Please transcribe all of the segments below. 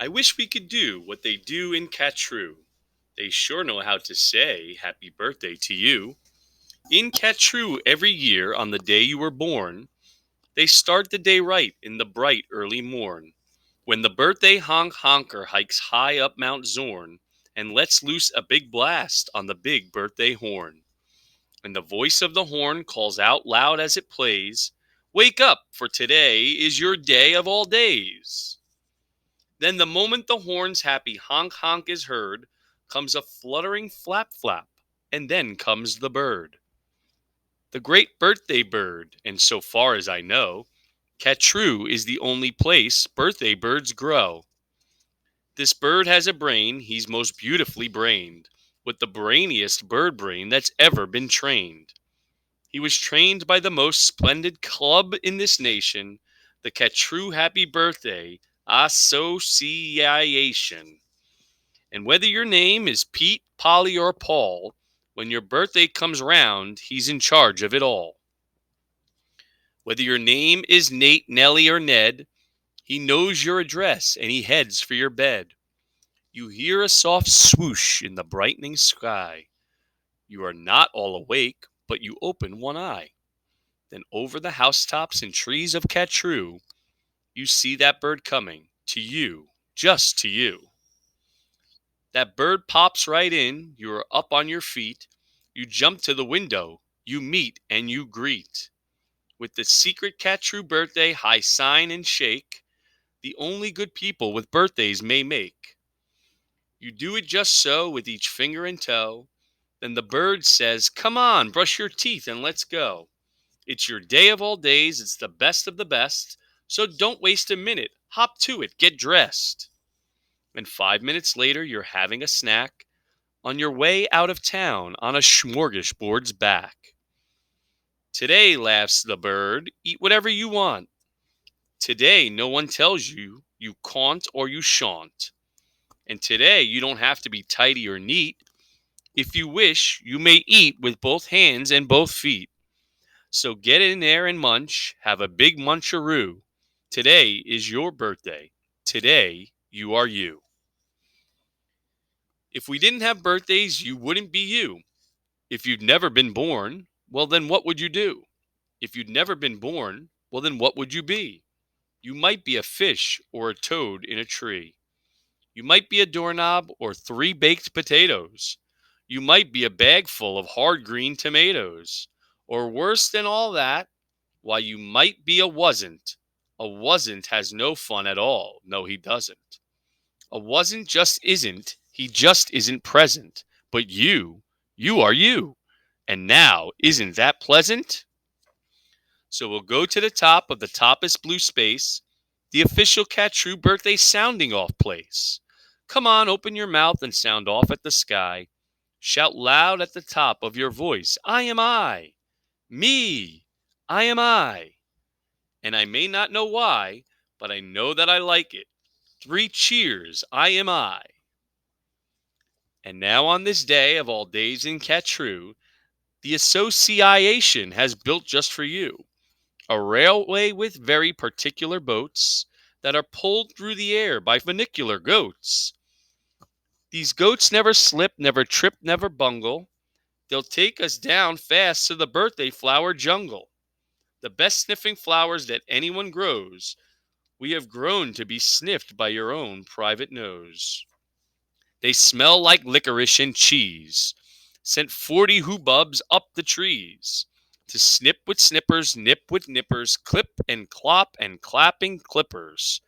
I wish we could do what they do in Catrue. They sure know how to say happy birthday to you. In Catrue every year on the day you were born, they start the day right in the bright early morn. When the birthday honker hikes high up Mount Zorn and lets loose a big blast on the big birthday horn. And the voice of the horn calls out loud as it plays, "Wake up, for today is your day of all days." Then the moment the horn's happy honk is heard, comes a fluttering flap, and then comes the bird. The great birthday bird, and so far as I know, Catrue is the only place birthday birds grow. This bird has a brain, he's most beautifully brained, with the brainiest bird brain that's ever been trained. He was trained by the most splendid club in this nation, the Catrue Happy Birthday Association. And whether your name is Pete, Polly, or Paul, when your birthday comes round, he's in charge of it all. Whether your name is Nate, Nellie, or Ned, he knows your address and he heads for your bed. You hear a soft swoosh in the brightening sky. You are not all awake, but you open one eye. Then over the housetops and trees of Catrue, you see that bird coming to you, just to you. That bird pops right in, you are up on your feet, you jump to the window, you meet and you greet. With the secret Catrue birthday high sign and shake, the only good people with birthdays may make. You do it just so with each finger and toe. Then the bird says, "Come on, brush your teeth and let's go. It's your day of all days, it's the best of the best. So don't waste a minute, hop to it, get dressed." And 5 minutes later, you're having a snack on your way out of town on a smorgasbord's back. Today, laughs the bird, eat whatever you want. Today, no one tells you you can't or you shan't. And today, you don't have to be tidy or neat. If you wish, you may eat with both hands and both feet. So get in there and munch, have a big muncharoo. Today is your birthday. Today, you are you. If we didn't have birthdays, you wouldn't be you. If you'd never been born, well, then what would you do? If you'd never been born, well, then what would you be? You might be a fish or a toad in a tree. You might be a doorknob or three baked potatoes. You might be a bag full of hard green tomatoes. Or worse than all that, why, you might be a wasn't. A wasn't has no fun at all. No, he doesn't. A wasn't just isn't. He just isn't present. But you are you. And now, isn't that pleasant? So we'll go to the top of the toppest blue space, the official Catrue birthday sounding off place. Come on, open your mouth and sound off at the sky. Shout loud at the top of your voice, "I am I. Me. I am I." And I may not know why, but I know that I like it. Three cheers, I am I. And now on this day of all days in Catrue, the association has built just for you a railway with very particular boats that are pulled through the air by funicular goats. These goats never slip, never trip, never bungle. They'll take us down fast to the birthday flower jungle. The best sniffing flowers that anyone grows, we have grown to be sniffed by your own private nose. They smell like licorice and cheese, sent 40 hoobubs up the trees to snip with snippers, nip with nippers, clip and clop and clapping clippers,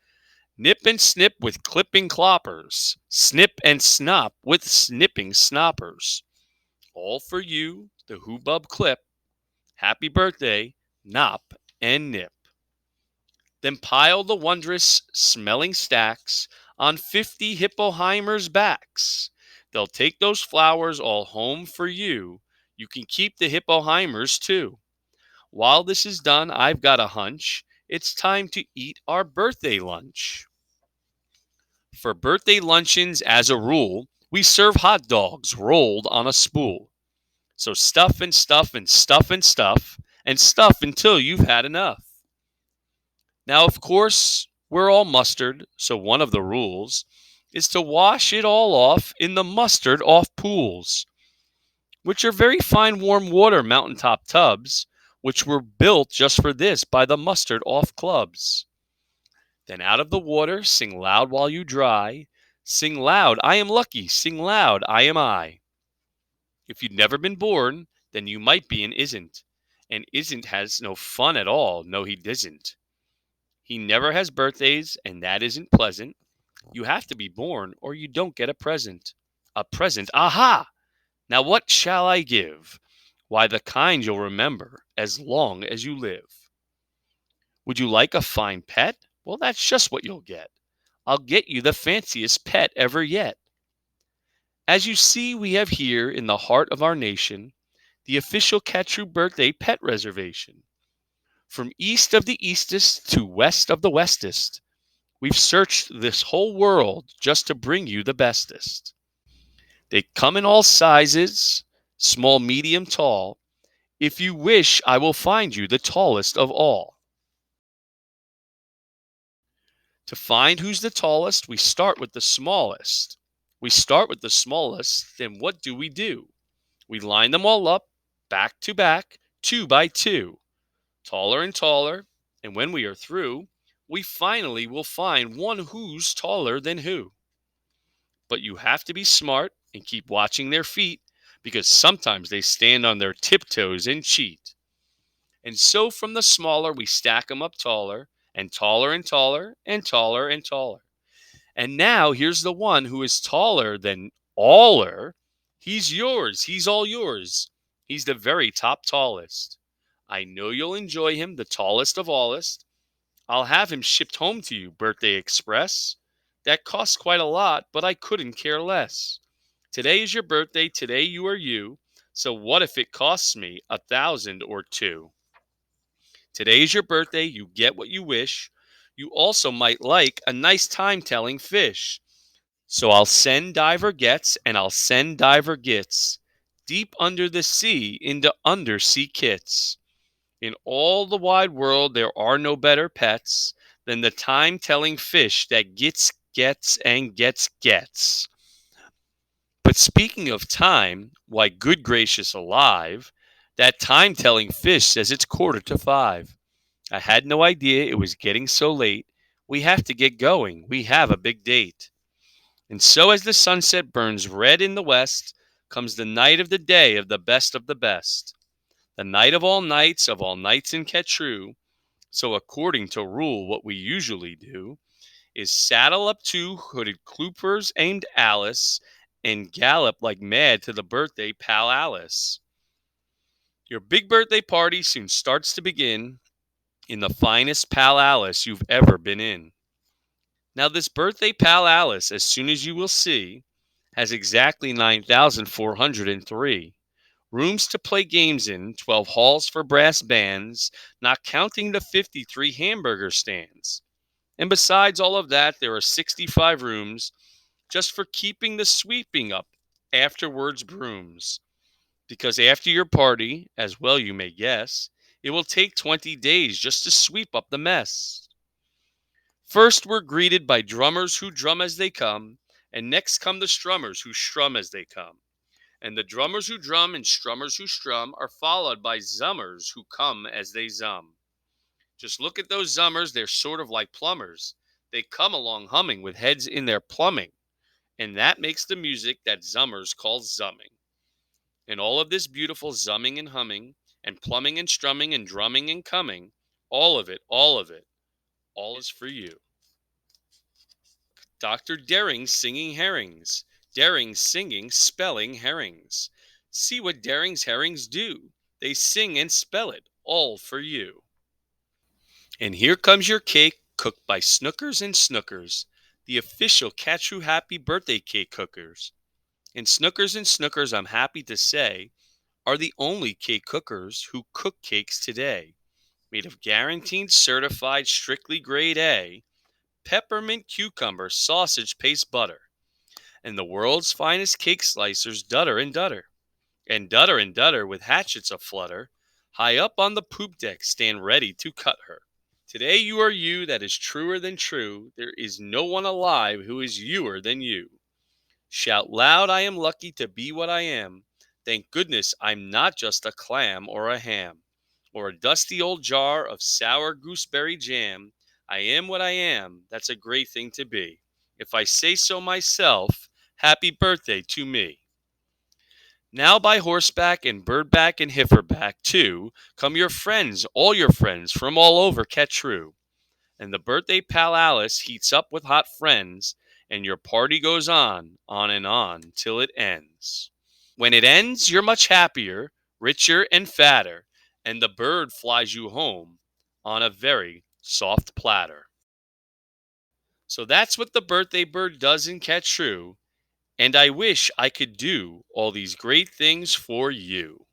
nip and snip with clipping cloppers, snip and snop with snipping snoppers. All for you, the hoobub clip. Happy birthday, nop and nip. Then pile the wondrous smelling stacks on 50 hippoheimers' backs. They'll take those flowers all home for you. You can keep the hippoheimers too. While this is done, I've got a hunch. It's time to eat our birthday lunch. For birthday luncheons, as a rule, we serve hot dogs rolled on a spool. So stuff and stuff and stuff and stuff until you've had enough. Now, of course, We're all mustard, so one of the rules is to wash it all off in the mustard off pools, which are very fine warm water mountaintop tubs, which were built just for this by the mustard off clubs. Then out of the water, sing loud while you dry. Sing loud, I am lucky. Sing loud, I am I. If you'd never been born, then you might be an isn't. And isn't has no fun at all. No, he doesn't. He never has birthdays, and that isn't pleasant. You have to be born, or you don't get a present. A present, aha! Now what shall I give? Why, the kind you'll remember as long as you live. Would you like a fine pet? Well, that's just what you'll get. I'll get you the fanciest pet ever yet. As you see, we have here in the heart of our nation the official Catrew birthday pet reservation. From east of the eastest to west of the westest, we've searched this whole world just to bring you the bestest. They come in all sizes, small, medium, tall. If you wish, I will find you the tallest of all. To find who's the tallest, we start with the smallest. We start with the smallest, then what do? We line them all up, back to back, two by two, taller and taller, and when we are through, we finally will find one who's taller than who. But you have to be smart and keep watching their feet because sometimes they stand on their tiptoes and cheat. And so from the smaller, we stack them up taller and taller and taller and taller and taller. And now here's the one who is taller than aller. He's yours. He's all yours. He's the very top tallest. I know you'll enjoy him, the tallest of allest. I'll have him shipped home to you, Birthday Express. That costs quite a lot, but I couldn't care less. Today is your birthday, today you are you. So what if it costs me 1,000 or two? Today is your birthday, you get what you wish. You also might like a nice time telling fish. So I'll send diver gets and I'll send diver gets deep under the sea into undersea kits. In all the wide world, there are no better pets than the time telling fish that gets, and gets. But speaking of time, why, good gracious alive, that time telling fish says it's 4:45. I had no idea it was getting so late. We have to get going. We have a big date. And so, as the sunset burns red in the west, comes the night of the day of the best of the best. The night of all nights in Catrew. So, according to rule, what we usually do is saddle up two hooded cloopers aimed Alice and gallop like mad to the birthday pal Alice. Your big birthday party soon starts to begin in the finest pal Alice you've ever been in. Now, this birthday pal Alice, as soon as you will see, has exactly 9,403 rooms to play games in, 12 halls for brass bands, not counting the 53 hamburger stands. And besides all of that, there are 65 rooms just for keeping the sweeping up afterwards brooms. Because after your party, as well you may guess, it will take 20 days just to sweep up the mess. First, we're greeted by drummers who drum as they come, and next come the strummers who strum as they come. And the drummers who drum and strummers who strum are followed by zummers who come as they zum. Just look at those zummers, they're sort of like plumbers. They come along humming with heads in their plumbing, and that makes the music that zummers call zumming. And all of this beautiful zumming and humming, and plumbing and strumming and drumming and coming, all of it, all is for you. Dr. Daring singing herrings. Daring singing, spelling herrings. See what Daring's herrings do. They sing and spell it, all for you. And here comes your cake, cooked by Snookers and Snookers, the official Catrew Happy Birthday cake cookers. And Snookers, I'm happy to say, are the only cake cookers who cook cakes today, made of guaranteed certified strictly grade A, peppermint cucumber sausage paste butter, and the world's finest cake slicers Dutter and Dutter. And Dutter with hatchets aflutter, high up on the poop deck stand ready to cut her. Today you are you that is truer than true. There is no one alive who is youer than you. Shout loud, I am lucky to be what I am. Thank goodness I'm not just a clam or a ham or a dusty old jar of sour gooseberry jam. I am what I am. That's a great thing to be. If I say so myself, happy birthday to me. Now by horseback and birdback and heiferback too, come your friends, all your friends from all over Ketrue. And the birthday pal Alice heats up with hot friends, and your party goes on and on, till it ends. When it ends, you're much happier, richer, and fatter, and the bird flies you home on a very soft platter. So that's what the birthday bird does in Ketrue, and I wish I could do all these great things for you.